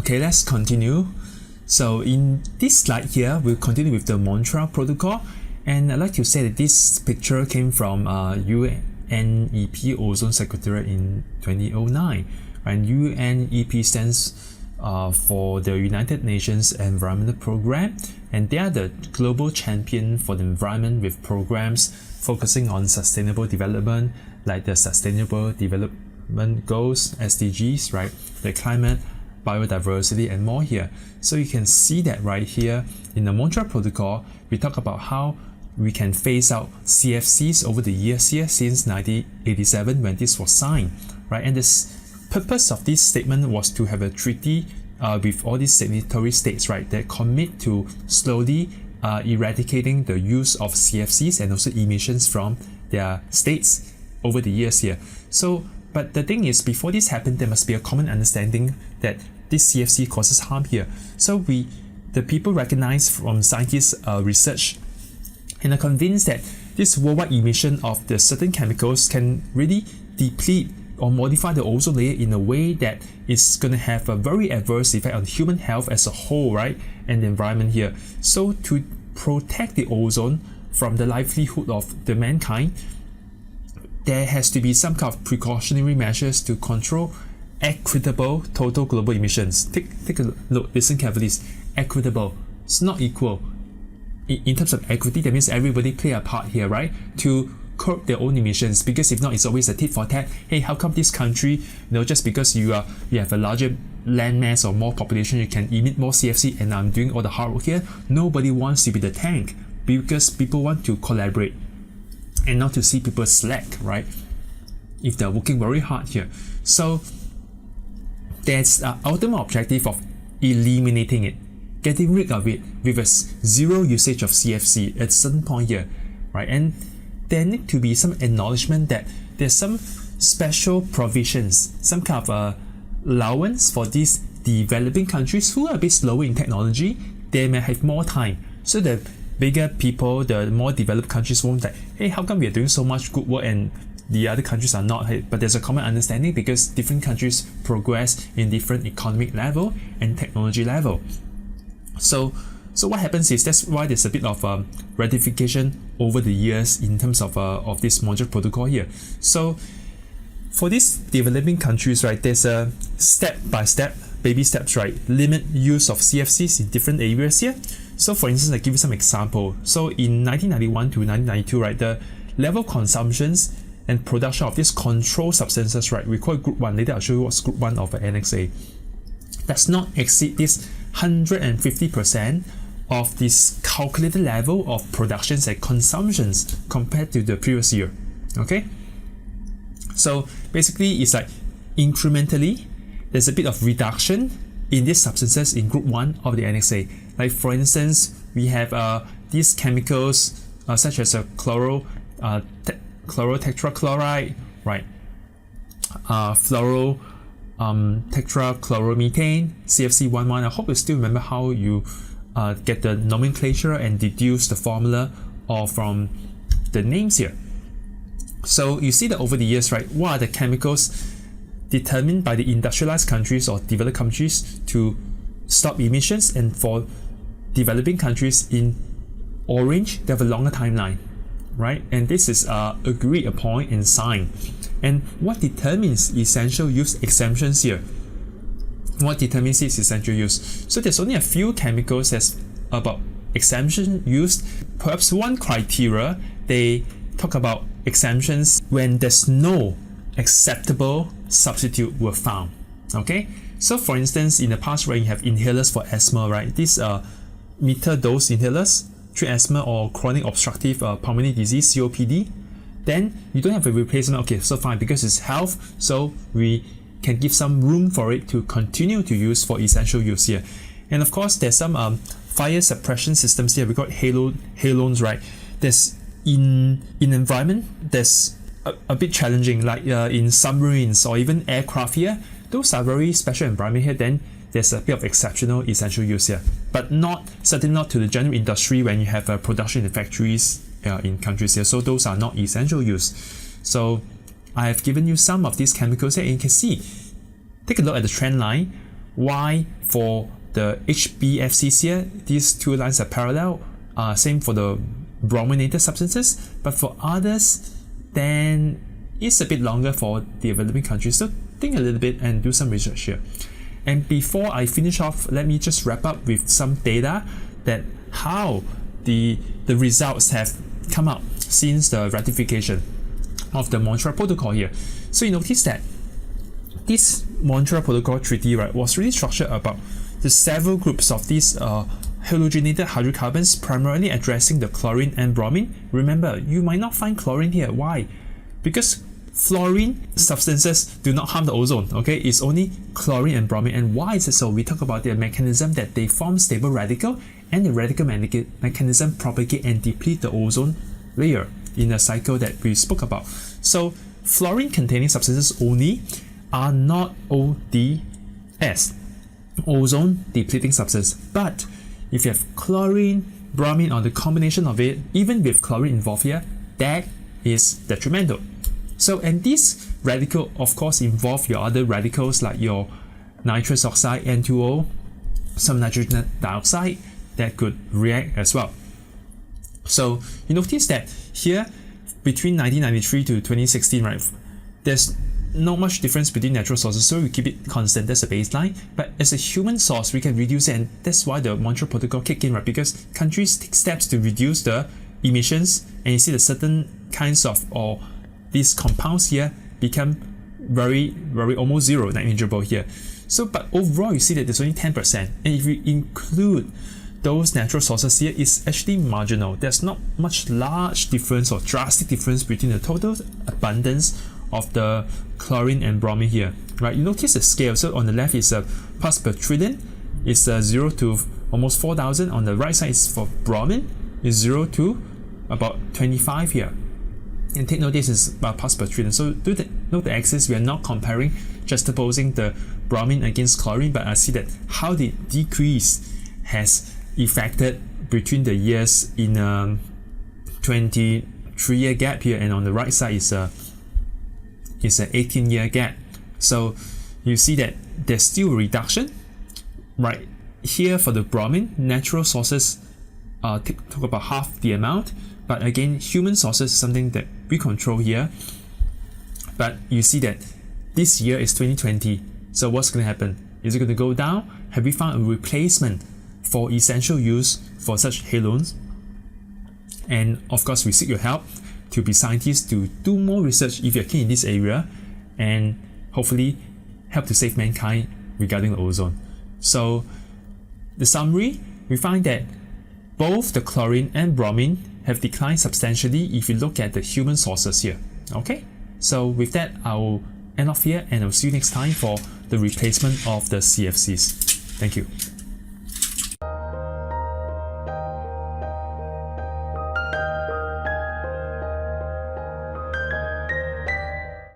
Okay, let's continue. So in this slide here, we'll continue with the Montreal Protocol, and I'd like to say that this picture came from UNEP Ozone Secretariat in 2009. And UNEP stands for the United Nations Environmental Programme, and they are the global champion for the environment with programs focusing on sustainable development, like the Sustainable Development Goals, SDGs, right? The climate, biodiversity, and more here. So you can see that right here in the Montreal Protocol, we talk about how we can phase out CFCs over the years here since 1987 when this was signed, right? And this purpose of this statement was to have a treaty with all these signatory states, right, that commit to slowly eradicating the use of CFCs and also emissions from their states over the years here. So, but the thing is, before this happened, there must be a common understanding that this CFC causes harm here. So the people recognize from scientists' research and are convinced that this worldwide emission of the certain chemicals can really deplete or modify the ozone layer in a way that is going to have a very adverse effect on human health as a whole, right, and the environment here. So to protect the ozone from the livelihood of the mankind, there has to be some kind of precautionary measures to control equitable total global emissions. Take a look, listen carefully. It's equitable. It's not equal. In terms of equity, that means everybody play a part here, right, to curb their own emissions, because if not, it's always a tit for tat. Hey, how come this country, just because you have a larger land mass or more population, you can emit more CFC, and I'm doing all the hard work here? Nobody wants to be the tank, because people want to collaborate and not to see people slack, right, if they're working very hard here. So that's the ultimate objective of eliminating it, getting rid of it with a zero usage of CFC at a certain point here, right? And there need to be some acknowledgement that there's some special provisions, some kind of allowance for these developing countries who are a bit slower in technology. They may have more time. So the bigger people, the more developed countries won't like, hey, how come we are doing so much good work and the other countries are not? But there's a common understanding because different countries progress in different economic level and technology level. So what happens is, that's why there's a bit of ratification over the years in terms of this Montreal Protocol here. So for these developing countries, right, there's a step-by-step, baby steps, right, limit use of CFCs in different areas here. So for instance, I give you some example. So in 1991 to 1992, right, the level of consumptions and production of these controlled substances, right, we call it Group 1. Later I'll show you what's Group 1 of Annex A. Does not exceed this 150% of this calculated level of productions and consumptions compared to the previous year. Okay, so basically it's like incrementally there's a bit of reduction in these substances in Group 1 of the Annex A. Like for instance, we have these chemicals such as chlorotetrachloride, right, tetrachloromethane, CFC11. I hope you still remember how you get the nomenclature and deduce the formula or from the names here. So you see that over the years, right, what are the chemicals determined by the industrialized countries or developed countries to stop emissions, and for developing countries in orange, they have a longer timeline, right? And this is agreed upon and signed. And what determines essential use exemptions here? What determines its essential use? So there's only a few chemicals that's about exemption used. Perhaps one criteria, they talk about exemptions when there's no acceptable substitute were found. Okay, so for instance, in the past, right, you have inhalers for asthma, right? These meter dose inhalers treat asthma or chronic obstructive pulmonary disease, COPD. Then you don't have a replacement. Okay, so fine, because it's health, so we can give some room for it to continue to use for essential use here. And of course, there's some fire suppression systems here. We got halones, right? There's in environment, there's a bit challenging, like in submarines or even aircraft here. Those are very special environment here. Then there's a bit of exceptional essential use here, but certainly not to the general industry when you have production in factories in countries here. So those are not essential use. So I have given you some of these chemicals here, and you can see, take a look at the trend line. Why for the HBFCs here, these two lines are parallel, same for the brominated substances, but for others, then it's a bit longer for the developing countries. So think a little bit and do some research here. And before I finish off, let me just wrap up with some data that how the results have come out since the ratification of the Montreal Protocol here. So you notice that this Montreal Protocol treaty, right, was really structured about the several groups of these halogenated hydrocarbons, primarily addressing the chlorine and bromine. Remember, you might not find chlorine here. Why? Because fluorine substances do not harm the ozone, okay? It's only chlorine and bromine. And why is it so? We talk about the mechanism that they form stable radical, and the radical mechanism propagate and deplete the ozone layer in a cycle that we spoke about. So fluorine containing substances only are not ODS, ozone depleting substance. But if you have chlorine, bromine, or the combination of it, even with chlorine involved here, that is detrimental. So, and this radical of course involve your other radicals like your nitrous oxide, N2O, some nitrogen dioxide that could react as well. So you notice that here between 1993 to 2016, right, there's not much difference between natural sources, so we keep it constant as a baseline. But as a human source, we can reduce it, and that's why the Montreal Protocol kicked in, right? Because countries take steps to reduce the emissions, and you see that certain kinds of or these compounds here become very almost zero, negligible here. So, but overall, you see that there's only 10%, and if you include those natural sources here, it's actually marginal. There's not much large difference or drastic difference between the total abundance of the chlorine and bromine here, right? You notice the scale. So on the left is parts per trillion, it's 0 to almost 4,000. On the right side is for bromine, is 0 to about 25 here. And take note, this is parts per trillion. So note the axis, we are not comparing, juxtaposing the bromine against chlorine, but I see that how the decrease has affected between the years in 23-year gap here, and on the right side is an 18-year gap. So you see that there's still a reduction right here for the bromine. Natural sources talk about half the amount, but again, human sources is something that we control here. But you see that this year is 2020. So what's going to happen? Is it going to go down? Have we found a replacement for essential use for such halogens? And of course, we seek your help to be scientists to do more research if you're keen in this area, and hopefully help to save mankind regarding the ozone. So the summary, we find that both the chlorine and bromine have declined substantially if you look at the human sources here. Okay, so with that, I'll end off here, and I'll see you next time for the replacement of the CFCs. Thank you.